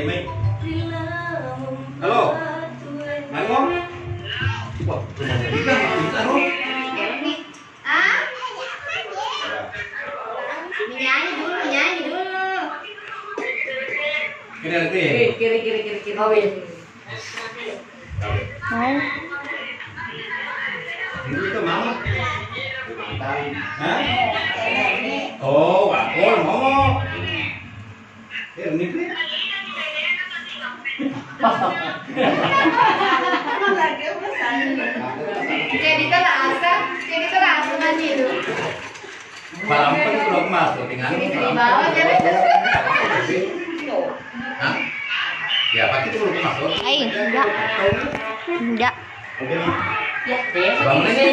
Mai. Halo. Halo. Wah, benar juga bisa loh. Nyanyi dulu. Kiri. Oh, iya. Mau. Ini itu mama. Hah? Oh, wakol mau. Ini nih. Jadi terasa nanti itu. Balapan belum masuk, tinggal Di bawah jadi. Hah? Ya, pasti itu belum masuk. Enggak. Enggak. Oke. Ya, Bangun aja.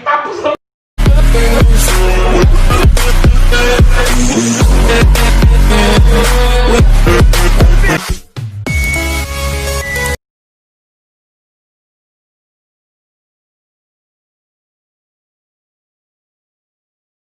Tapos